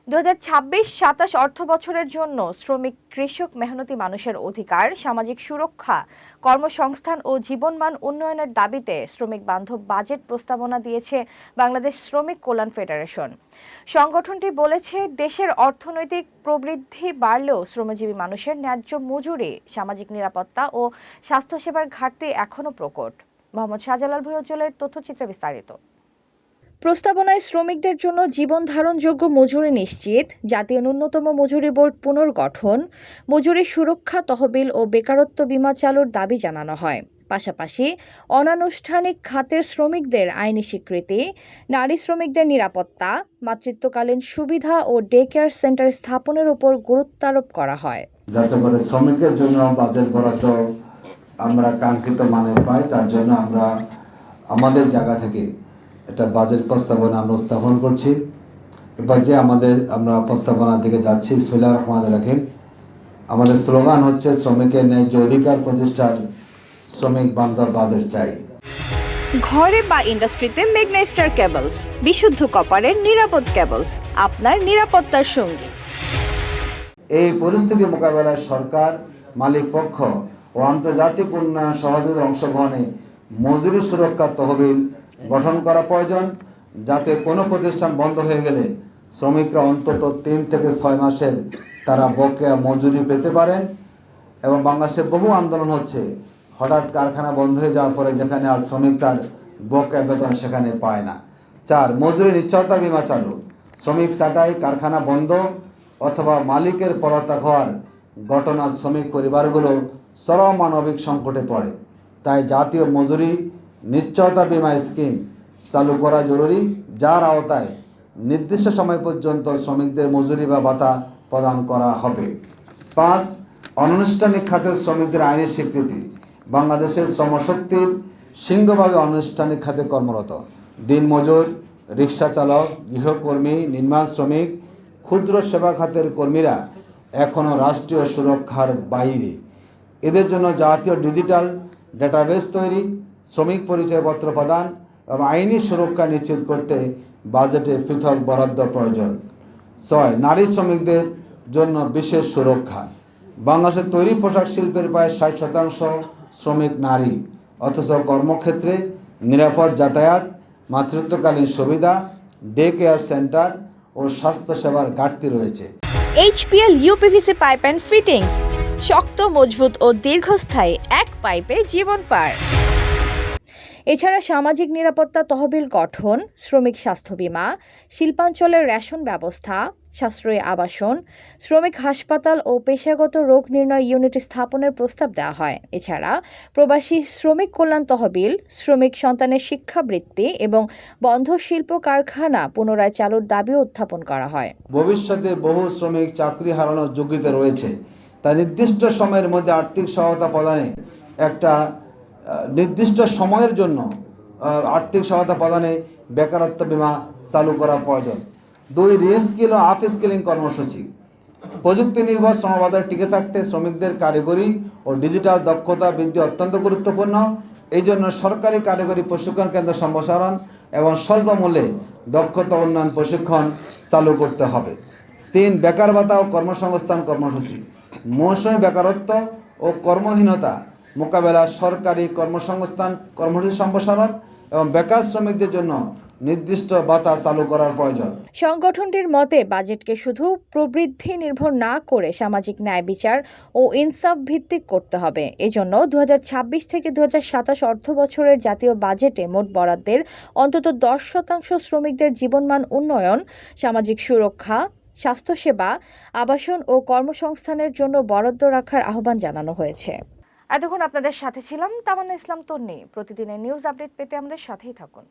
2026-27 অর্থ বছরের জন্য শ্রমিক, কৃষক, মেহনতি মানুষের অধিকার, সামাজিক সুরক্ষা, কর্মসংস্থান ও জীবনমান উন্নয়নের দাবিতে শ্রমিক বান্ধব বাজেট প্রস্তাবনা দিয়েছে বাংলাদেশ শ্রমিক কল্যাণ ফেডারেশন। সংগঠনটি বলেছে, দেশের অর্থনৈতিক প্রবৃদ্ধি বাড়লেও শ্রমজীবী মানুষের ন্যায্য মজুরি, সামাজিক নিরাপত্তা ও স্বাস্থ্যসেবার ঘাটতি এখনো প্রকট। মোহাম্মদ শাহজালাল ভুঁইয়ার তথ্যচিত্রে বিস্তারিত। প্রস্তাবনায় শ্রমিকদের জন্য জীবন ধারণযোগ্য মজুরি নিশ্চিত, জাতীয় ন্যূনতম মজুরি বোর্ড পুনর্গঠন, মজুরি সুরক্ষা তহবিল ও বেকারত্ব বীমা চালুর দাবি জানানো হয়। পাশাপাশি অনানুষ্ঠানিক খাতের শ্রমিকদের আইনি স্বীকৃতি, নারী শ্রমিকদের নিরাপত্তা, মাতৃত্বকালীন সুবিধা ও ডে কেয়ার সেন্টার স্থাপনের উপর গুরুত্বারোপ করা হয়। যাতে করে শ্রমিকের জন্য বাজেট বরাদ্দ আমরা কাঙ্ক্ষিত মানে পাই, তার জন্য আমরা আমাদের জায়গা থেকে একটা বাজেট প্রস্তাবনা আমরা উত্থাপন করছি। এবার যে আমরা প্রস্তাবনার দিকে যাচ্ছি, বিসমিল্লাহির রহমানির রহিম। আমাদের স্লোগান হচ্ছে, শ্রমিকের ন্যায্য অধিকার প্রতিষ্ঠার শ্রমিক বান্ধব বাজেট চাই। ঘরে বা ইন্ডাস্ট্রিতে মেঘনা স্টার কেবলস, বিশুদ্ধ কপারের নিরাপদ কেবলস, আপনার নিরাপত্তার সঙ্গী। এই পরিস্থিতি মোকাবেলায় সরকার, মালিক পক্ষ ও আন্তর্জাতিক উন্নয়ন সহযোগীদের অংশগ্রহণে মজুরি সুরক্ষা তহবিল গঠন করা প্রয়োজন, যাতে কোনো প্রতিষ্ঠান বন্ধ হয়ে গেলে শ্রমিকরা অন্তত 3 থেকে 6 মাসের তারা বকেয়া মজুরি পেতে পারেন। এবং বাংলাদেশে বহু আন্দোলন হচ্ছে, হঠাৎ কারখানা বন্ধ হয়ে যাওয়ার পরে যেখানে আজ শ্রমিক তার বকেয়া বেতন সেখানে পায় না। 4, মজুরি নিশ্চয়তা বীমা চালু। শ্রমিক ছাঁটাই, কারখানা বন্ধ অথবা মালিকের পলাতক হওয়ার ঘটনা শ্রমিক পরিবারগুলো চরম মানবিক সংকটে পড়ে। তাই জাতীয় মজুরি নিশ্চয়তা বীমা স্কিম চালু করা জরুরি, যার আওতায় নির্দিষ্ট সময় পর্যন্ত শ্রমিকদের মজুরি বা ভাতা প্রদান করা হবে। 5, অনানুষ্ঠানিক খাতের শ্রমিকদের আইনি স্বীকৃতি। বাংলাদেশের শ্রমশক্তির সিংহভাগে অনানুষ্ঠানিক খাতে কর্মরত। দিনমজুর, রিক্সা চালক, গৃহকর্মী, নির্মাণ শ্রমিক, ক্ষুদ্র সেবা খাতের কর্মীরা এখনও রাষ্ট্রীয় সুরক্ষার বাইরে। এদের জন্য জাতীয় ডিজিটাল ডেটাবেস তৈরি, শ্রমিক পরিচয়পত্র প্রদান এবং আইনি সুরক্ষা নিশ্চিত করতে বাজেটে পৃথক বরাদ্দ প্রয়োজন। 6, নারী শ্রমিকদের জন্য বিশেষ সুরক্ষা। বাংলাদেশের তৈরি পোশাক শিল্পের প্রায় 60% শ্রমিক নারী, অথচ কর্মক্ষেত্রে নিরাপদ যাতায়াত, মাতৃত্বকালীন সুবিধা, ডে কেয়ার সেন্টার ও স্বাস্থ্যসেবার ঘাটতি রয়েছে। HPL uPVC pipe and fittings, শক্ত, মজবুত ও দীর্ঘস্থায়ী, এক পাইপে জীবন পার। এছাড়া সামাজিক নিরাপত্তা তহবিল গঠন, শ্রমিক স্বাস্থ্য বীমা, শিল্পাঞ্চলের রেশন ব্যবস্থা, সাশ্রয়ী আবাসন, শ্রমিক হাসপাতাল ও পেশাগত রোগ নির্ণয় ইউনিট স্থাপনের প্রস্তাব দেওয়া হয়। এছাড়া প্রবাসী শ্রমিক কল্যাণ তহবিল, শ্রমিক সন্তানের শিক্ষাবৃত্তি এবং বন্ধ শিল্প কারখানা পুনরায় চালুর দাবিও উত্থাপন করা হয়। ভবিষ্যতে বহু শ্রমিক চাকরি হারানোর ঝুঁকিতে রয়েছে, তাই নির্দিষ্ট সময়ের মধ্যে আর্থিক সহায়তা প্রদানে একটা নির্দিষ্ট সময়ের জন্য আর্থিক সহায়তা প্রদানে বেকারত্ব বীমা চালু করা প্রয়োজন। 2, রিস্কিল ও আপ স্কিলিং কর্মসূচি। প্রযুক্তি নির্ভর শ্রমবাজারে টিকে থাকতে শ্রমিকদের কারিগরি ও ডিজিটাল দক্ষতা বৃদ্ধি অত্যন্ত গুরুত্বপূর্ণ। এই জন্য সরকারি কারিগরি প্রশিক্ষণ কেন্দ্র সম্প্রসারণ এবং স্বল্প মূল্যে দক্ষতা উন্নয়ন প্রশিক্ষণ চালু করতে হবে। 3, বেকার ভাতা ও কর্মসংস্থান কর্মসূচি। মৌসুমী বেকারত্ব ও কর্মহীনতা মোকাবেলা সরকারি কর্মসংস্থান কর্মসূচি সম্প্রসারণ এবং বেকার শ্রমিকদের জন্য নির্দিষ্ট ভাতা চালু করার প্রয়োজন। সংগঠনটির মতে, বাজেটকে শুধু প্রবৃদ্ধি নির্ভর না করে সামাজিক ন্যায় বিচার ও ইনসাফ ভিত্তিক করতে হবে। এজন্য 2026 থেকে 2027 অর্থ বছরের জাতীয় বাজেটে মোট বরাদ্দের অন্তত 10% শ্রমিকদের জীবনমান উন্নয়ন, সামাজিক সুরক্ষা, স্বাস্থ্যসেবা, আবাসন ও কর্মসংস্থানের জন্য বরাদ্দ রাখার আহ্বান জানানো হয়েছে। এতক্ষণ আপনাদের সাথে ছিলাম তামান্না ইসলাম তন্নি। প্রতিদিনের নিউজ আপডেট পেতে আমাদের সাথেই থাকুন।